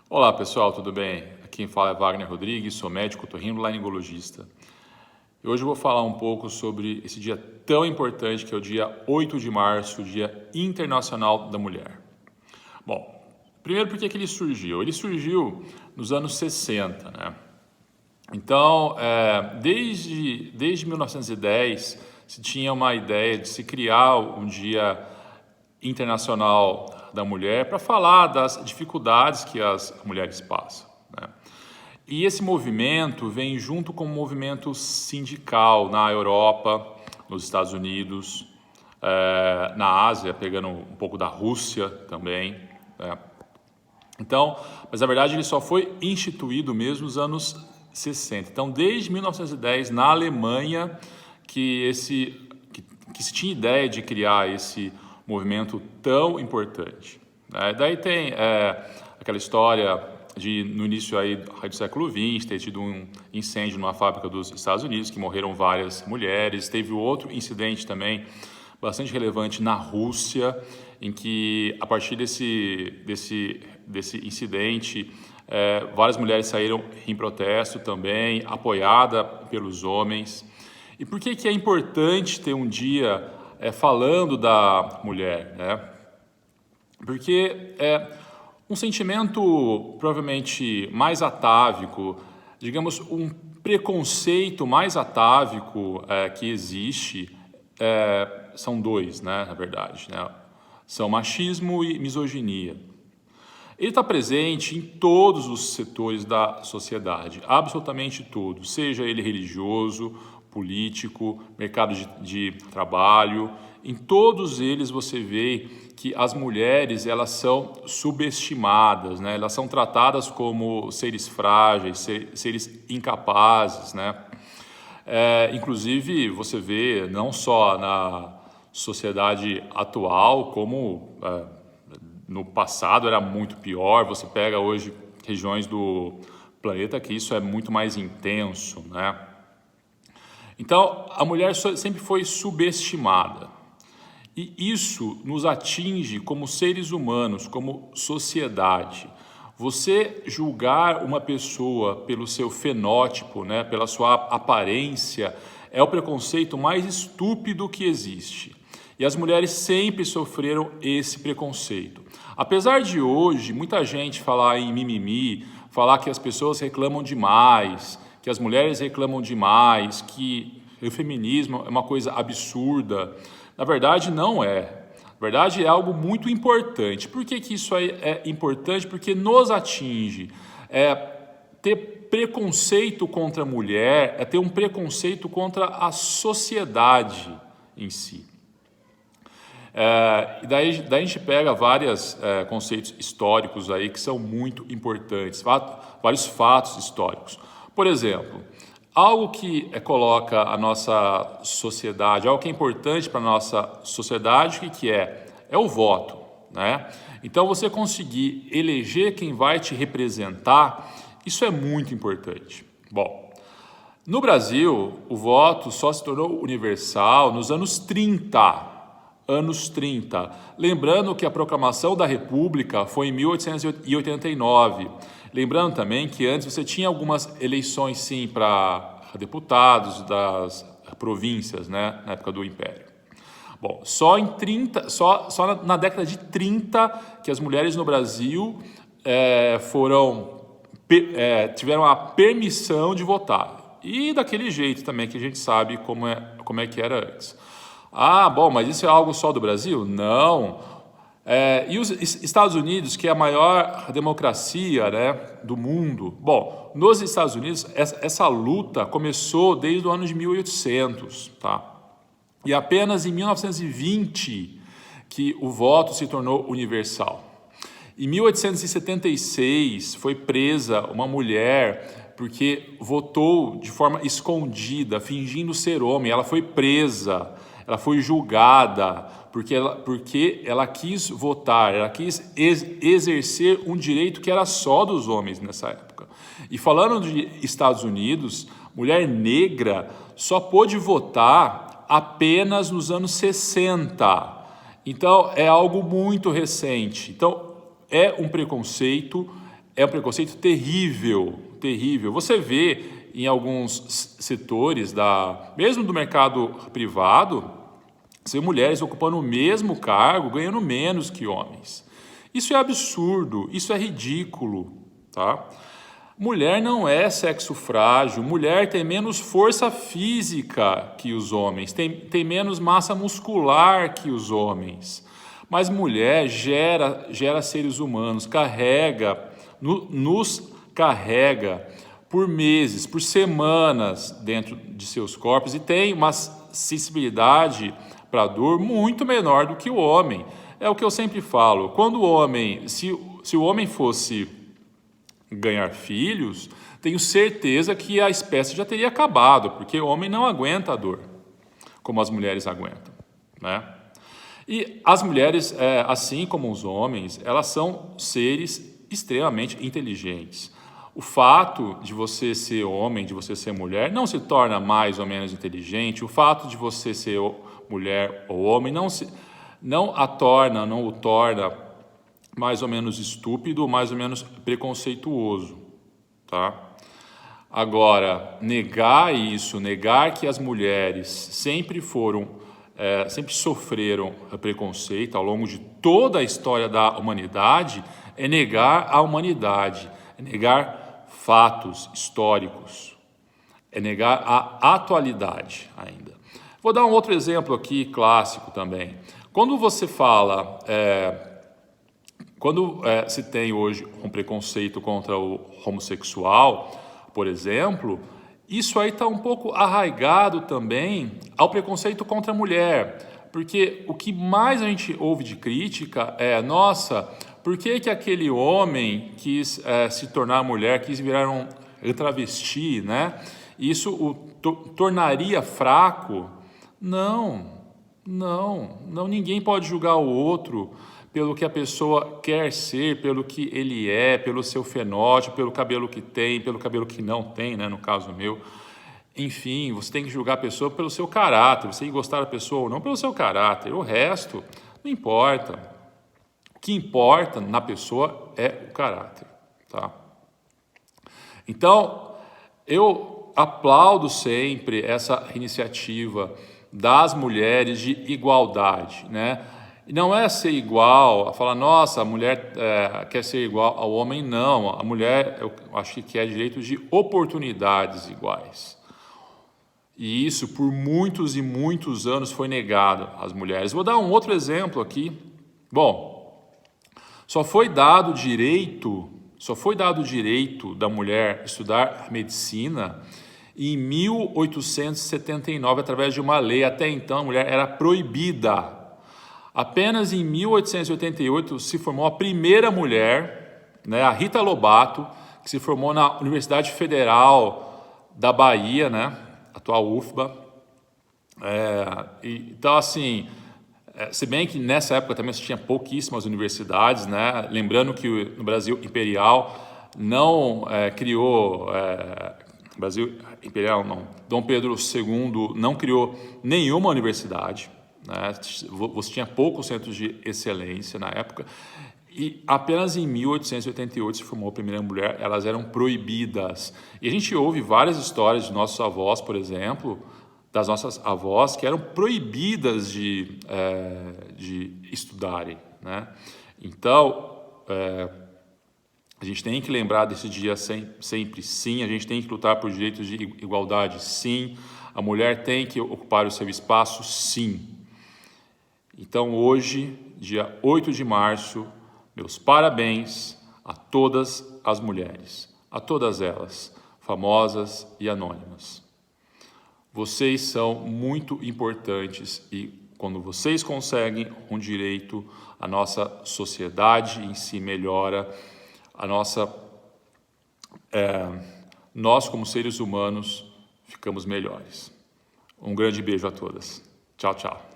Olá pessoal, tudo bem? Aqui quem fala é Wagner Rodrigues, sou médico otorrinolaringologista. E hoje eu vou falar um pouco sobre esse dia tão importante que é o dia 8 de março, o Dia Internacional da Mulher. Bom, primeiro por que ele surgiu? Ele surgiu nos anos 60, né? Então, desde 1910 se tinha uma ideia de se criar um dia internacional da mulher para falar das dificuldades que as mulheres passam, né? E esse movimento vem junto com o movimento sindical na Europa, nos Estados Unidos, na Ásia, pegando um pouco da Rússia também, né? Então, mas na verdade ele só foi instituído mesmo nos anos 60. Então, desde 1910, na Alemanha, que se tinha ideia de criar esse movimento tão importante, né? Daí tem aquela história de, no início aí do século XX, ter tido um incêndio numa fábrica dos Estados Unidos, que morreram várias mulheres. Teve outro incidente também bastante relevante na Rússia, em que, a partir desse incidente, várias mulheres saíram em protesto também, apoiada pelos homens. E por que é importante ter um dia falando da mulher, né? Porque um sentimento provavelmente mais atávico, digamos, um preconceito mais atávico que existe, são dois, né, na verdade, né? São machismo e misoginia. Ele está presente em todos os setores da sociedade, absolutamente todos, seja ele religioso, político, mercado de trabalho. Em todos eles você vê que as mulheres elas são subestimadas, né? Elas são tratadas como seres frágeis, seres incapazes, né? Inclusive você vê não só na sociedade atual, como no passado era muito pior. Você pega hoje regiões do planeta que isso é muito mais intenso, né? Então, a mulher sempre foi subestimada. E isso nos atinge como seres humanos, como sociedade. Você julgar uma pessoa pelo seu fenótipo, né, pela sua aparência, é o preconceito mais estúpido que existe. E as mulheres sempre sofreram esse preconceito. Apesar de hoje muita gente falar em mimimi, falar que as pessoas reclamam demais, que as mulheres reclamam demais, que o feminismo é uma coisa absurda, na verdade não é. Na verdade é algo muito importante. Por que isso é importante? Porque nos atinge. Ter preconceito contra a mulher é ter um preconceito contra a sociedade em si. E daí a gente pega vários conceitos históricos aí que são muito importantes, vários fatos históricos. Por exemplo, algo que coloca a nossa sociedade, algo que é importante para a nossa sociedade, o que é? É o voto, né? Então, você conseguir eleger quem vai te representar, isso é muito importante. Bom, no Brasil, o voto só se tornou universal nos anos 30. Lembrando que a proclamação da República foi em 1889. Lembrando também que antes você tinha algumas eleições, sim, para deputados das províncias, né, na época do Império. Bom, só na década de 30 que as mulheres no Brasil tiveram a permissão de votar. E daquele jeito também que a gente sabe como é que era antes. Ah, bom, mas isso é algo só do Brasil? Não. E os Estados Unidos, que é a maior democracia, né, do mundo. Bom, nos Estados Unidos, essa luta começou desde o ano de 1800, tá? E apenas em 1920 que o voto se tornou universal. Em 1876 foi presa uma mulher porque votou de forma escondida, fingindo ser homem. Ela foi presa, ela foi julgada porque ela quis votar, ela quis exercer um direito que era só dos homens nessa época. E falando de Estados Unidos, mulher negra só pôde votar apenas nos anos 60. Então, é algo muito recente. Então, é um preconceito, é um preconceito terrível, terrível. Você vê em alguns setores, mesmo do mercado privado, você vê mulheres ocupando o mesmo cargo, ganhando menos que homens. Isso é absurdo, isso é ridículo, tá? Mulher não é sexo frágil, mulher tem menos força física que os homens, tem menos massa muscular que os homens. Mas mulher gera seres humanos, nos carrega por meses, por semanas dentro de seus corpos e tem uma sensibilidade para a dor muito menor do que o homem. É o que eu sempre falo, quando o homem, se o homem fosse ganhar filhos, tenho certeza que a espécie já teria acabado, porque o homem não aguenta a dor, como as mulheres aguentam, né? E as mulheres, assim como os homens, elas são seres extremamente inteligentes. O fato de você ser homem, de você ser mulher, não se torna mais ou menos inteligente. O fato de você ser mulher ou homem não o torna mais ou menos estúpido, mais ou menos preconceituoso, tá? Agora, negar isso, negar que as mulheres sempre sofreram preconceito ao longo de toda a história da humanidade, é negar a humanidade, é negar fatos históricos, é negar a atualidade ainda. Vou dar um outro exemplo aqui, clássico também. Quando você fala, se tem hoje um preconceito contra o homossexual, por exemplo, isso aí está um pouco arraigado também ao preconceito contra a mulher, porque o que mais a gente ouve de crítica é, nossa, por que aquele homem quis se tornar mulher, quis virar um travesti, né? Isso o tornaria fraco? Não, ninguém pode julgar o outro pelo que a pessoa quer ser, pelo que ele é, pelo seu fenótipo, pelo cabelo que tem, pelo cabelo que não tem, né, no caso meu. Enfim, você tem que julgar a pessoa pelo seu caráter, você tem que gostar da pessoa ou não pelo seu caráter. O resto não importa. O que importa na pessoa é o caráter, tá? Então, eu aplaudo sempre essa iniciativa das mulheres de igualdade, né? E não é ser igual, a falar, nossa, a mulher quer ser igual ao homem, não. A mulher, eu acho que quer direitos de oportunidades iguais. E isso, por muitos e muitos anos, foi negado às mulheres. Vou dar um outro exemplo aqui. Bom, só foi dado direito da mulher estudar medicina em 1879, através de uma lei. Até então, a mulher era proibida. Apenas em 1888 se formou a primeira mulher, né, a Rita Lobato, que se formou na Universidade Federal da Bahia, né, atual UFBA. Então, assim, se bem que nessa época também se tinha pouquíssimas universidades, né, lembrando que no Brasil Imperial não criou... Brasil Imperial não, Dom Pedro II não criou nenhuma universidade, né? Você tinha poucos centros de excelência na época e apenas em 1888 se formou a primeira mulher, elas eram proibidas. E a gente ouve várias histórias de nossos avós, por exemplo, das nossas avós, que eram proibidas de estudarem, né? Então, a gente tem que lembrar desse dia sempre, sim. A gente tem que lutar por direitos de igualdade, sim. A mulher tem que ocupar o seu espaço, sim. Então, hoje, dia 8 de março, meus parabéns a todas as mulheres, a todas elas, famosas e anônimas. Vocês são muito importantes e quando vocês conseguem um direito, a nossa sociedade em si melhora, nós como seres humanos ficamos melhores. Um grande beijo a todas. Tchau, tchau.